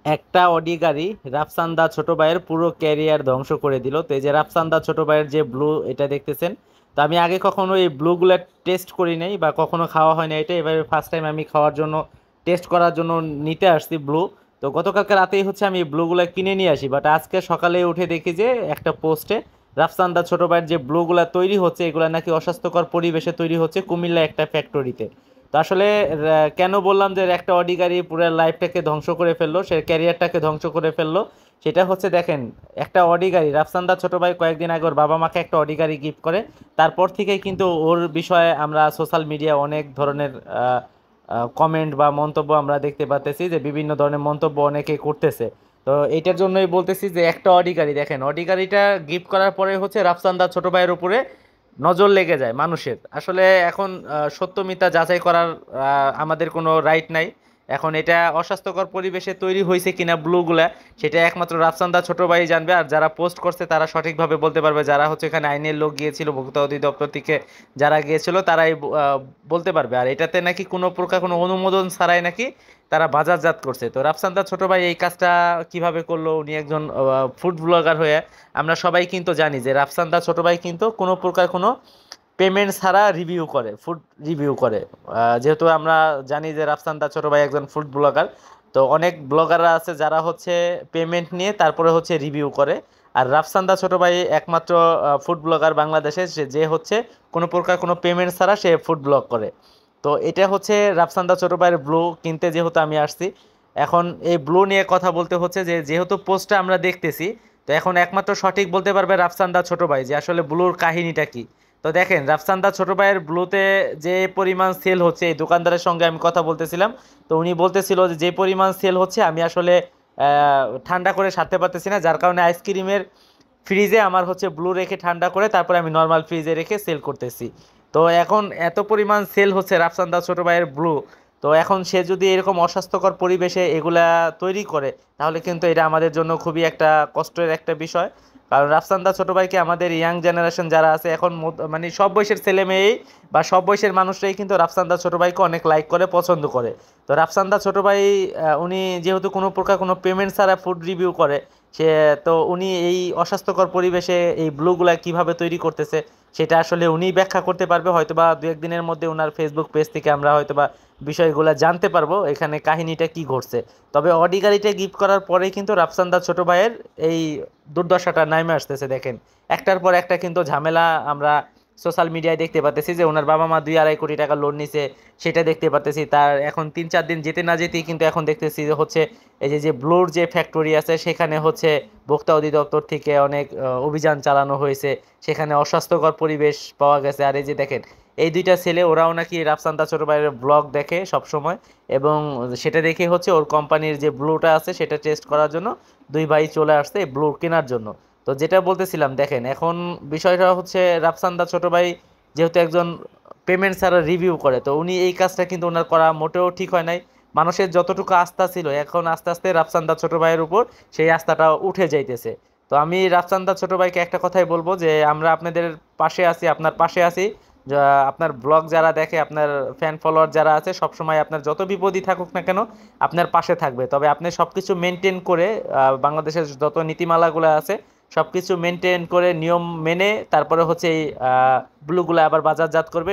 একটা অডি গাড়ি রাফসান্দা ছোট ভাইয়ের পুরো ক্যারিয়ার ধ্বংস করে দিল। তো এই যে রাফসান্দা ছোট ভাইয়ের যে ব্লু এটা দেখতেছেন, তো আমি আগে কখনো এই ব্লুগুলো টেস্ট করি নাই বা কখনো খাওয়া হয় না, এটা এবার ফার্স্ট টাইম আমি খাওয়ার জন্য টেস্ট করার জন্য নিতে আসছি ব্লু। তো গতকালকে রাতেই হচ্ছে আমি ব্লুগুলো কিনে নিয়ে আসি, বাট আজকে সকালে উঠে দেখি যে একটা পোস্টে রাফসান্দা ছোট ভাইয়ের যে ব্লুগুলো তৈরি হচ্ছে এগুলো নাকি অস্বাস্থ্যকর পরিবেশে তৈরি হচ্ছে কুমিল্লা একটা ফ্যাক্টরিতে। তো আসলে কেন বললাম যে একটা অডি গাড়ি পুরো লাইফটাকে ধ্বংস করে ফেললো, সে ক্যারিয়ারটাকে ধ্বংস করে ফেললো, সেটা হচ্ছে দেখেন একটা অডি গাড়ি রাফসান্দা ছোট ভাই কয়েকদিন আগে ওর বাবা মাকে একটা অডি গাড়ি গিফট করে। তারপর থেকেই কিন্তু ওর বিষয়ে আমরা সোশ্যাল মিডিয়া অনেক ধরনের কমেন্ট বা মন্তব্য আমরা দেখতে পাচ্তেছি, যে বিভিন্ন ধরনের মন্তব্য অনেকে করতেছে। তো এইটার জন্যই বলতেছি যে একটা অডি গাড়ি দেখেন, অডি গাড়িটা গিফট করার পরে হচ্ছে রাফসান্দা ছোট ভাইয়ের উপরে নজর লেগে যায় মানুষের। আসলে এখন সত্য মিথ্যা যাচাই করার আমাদের কোনো রাইট নাই। এখন এটা অস্বাস্থ্যকর পরিবেশে তৈরি হয়েছে কিনা ব্লুগুলা, সেটা একমাত্র রাফসান্দা ছোট ভাই জানবে, আর যারা পোস্ট করছে তারা সঠিকভাবে বলতে পারবে। যারা হচ্ছে এখানে আইনের লোক গিয়েছিল, ভোক্তা অধিদপ্তর থেকে যারা গিয়েছিল তারাই বলতে পারবে। আর এটাতে নাকি কোনো প্রকার কোনো অনুমোদন ছাড়াই নাকি তারা বাজারজাত করছে। তো রাফসান্দা ছোট ভাই এই কাজটা কিভাবে করলো? উনি একজন ফুড ব্লগার হয়ে আমরা সবাই কিন্তু জানি যে রাফসান্দা ছোট ভাই কিন্তু কোনো প্রকার কোনো পেমেন্ট ছাড়া রিভিউ করে, ফুড রিভিউ করে। যেহেতু আমরা জানি যে রাফসান্দা ছোট ভাই একজন ফুড ব্লগার, তো অনেক ব্লগাররা আছে যারা হচ্ছে পেমেন্ট নিয়ে তারপরে হচ্ছে রিভিউ করে। আর রাফসান্দা ছোট ভাই একমাত্র ফুড ব্লগার বাংলাদেশে যে হচ্ছে কোনো প্রকার কোনো পেমেন্ট ছাড়া সে ফুড ব্লগ করে। তো এটা হচ্ছে রাফসান্দা ছোট ভাইয়ের ব্লু কিনতে যেহেতু আমি আসছি, এখন এই ব্লু নিয়ে কথা বলতে হচ্ছে যে যেহেতু পোস্টটা আমরা দেখতেছি, তো এখন একমাত্র সঠিক বলতে পারবে রাফসান্দা ছোট ভাই যে আসলে ব্লুর কাহিনীটা কি। তো দেখেন রাফসান্দা ছোট ভাইয়ের ব্লুতে যে পরিমাণ সেল হচ্ছে, এই দোকানদারের সঙ্গে আমি কথা বলতেছিলাম, তো উনি বলতেছিল যে যে পরিমাণ সেল হচ্ছে আমি আসলে ঠান্ডা করে সারতে পারতেছি না, যার কারণে আইসক্রিমের ফ্রিজে আমার হচ্ছে ব্লু রেখে ঠান্ডা করে তারপরে আমি নর্মাল ফ্রিজে রেখে সেল করতেছি। তো এখন এত পরিমাণ সেল হচ্ছে রাফসান্দা ছোট ভাইয়ের ব্লু, তো এখন সে যদি এরকম অস্বাস্থ্যকর পরিবেশে এগুলা তৈরি করে, তাহলে কিন্তু এটা আমাদের জন্য খুবই একটা কষ্টের একটা বিষয়। কারণ রাফসান্দা ছোট ভাইকে আমাদের ইয়াং জেনারেশন যারা আছে এখন মানে সব বয়সের ছেলে মেয়েই বা সব বয়সের মানুষরাই কিন্তু রাফসান্দা ছোট ভাইকে অনেক লাইক করে, পছন্দ করে। তো রাফসান্দা ছোট ভাই উনি যেহেতু কোনো প্রকার কোনো পেমেন্ট ছাড়া ফুড রিভিউ করে, সে তো উনি এই অস্বাস্থ্যকর পরিবেশে এই ব্লুগুলা কিভাবে তৈরি করতেছে সেটা আসলে উনিই ব্যাখ্যা করতে পারবে। হয়তোবা দু একদিনের মধ্যে ওনার ফেসবুক পেজ থেকে আমরা হয়তোবা বিষয়গুলো জানতে পারবো এখানে কাহিনীটা কি ঘটছে। তবে অডি গাড়িটা গিফট করার পরেই কিন্তু রাফসান্দা ছোট ভাইয়ের এই দুর্দশাটা নামে আসতেছে। দেখেন একটার পর একটা কিন্তু ঝামেলা আমরা সোশ্যাল মিডিয়ায় দেখতে পাচ্তেছি, যে ওনার বাবা মা 2-2.5 কোটি টাকা লোন নিছে, সেটা দেখতে পাচ্তেছি। তার এখন 3-4 দিন যেতে না যেতেই কিন্তু এখন দেখতেছি যে হচ্ছে এই যে যে ব্লুর যে ফ্যাক্টরি আছে সেখানে হচ্ছে ভোক্তা অধিদপ্তর থেকে অনেক অভিযান চালানো হয়েছে, সেখানে অস্বাস্থ্যকর পরিবেশ পাওয়া গেছে। আর এই যে দেখেন এই দুইটা ছেলে ওরাও নাকি রাফসান্দা ছোট ভাইয়ের ব্লগ দেখে সব সময়, এবং সেটা দেখে হচ্ছে ওর কোম্পানির যে ব্লুটা আছে সেটা টেস্ট করার জন্য দুই ভাই চলে আসছে ব্লু কেনার জন্য। তো যেটা বলতেছিলাম দেখেন এখন বিষয়টা হচ্ছে রাফসান্দা ছোট ভাই যেহেতু একজন পেমেন্ট ছাড়া রিভিউ করে, তো উনি এই কাজটা কিন্তু ওনার করা মোটেও ঠিক হয় নাই। মানুষের যতটুকু আস্থা ছিল এখন আস্তে আস্তে রাফসান্দা ছোট ভাইয়ের উপর সেই আস্থাটা উঠে যাইতেছে। তো আমি রাফসান্দা ছোট ভাইকে একটা কথাই বলবো যে আমরা আপনাদের পাশে আছি, আপনার পাশে আছি। আপনার ব্লগ যারা দেখে, আপনার ফ্যান ফলোয়ার যারা আছে, সব সময় আপনার যত বিপদই থাকুক না কেন আপনার পাশে থাকবে। তবে আপনি সব কিছু মেনটেন করে বাংলাদেশের যত নীতিমালাগুলো আছে সব কিছু মেনটেন করে নিয়ম মেনে তারপরে হচ্ছে এই ব্লুগুলো আবার বাজারজাত করবে।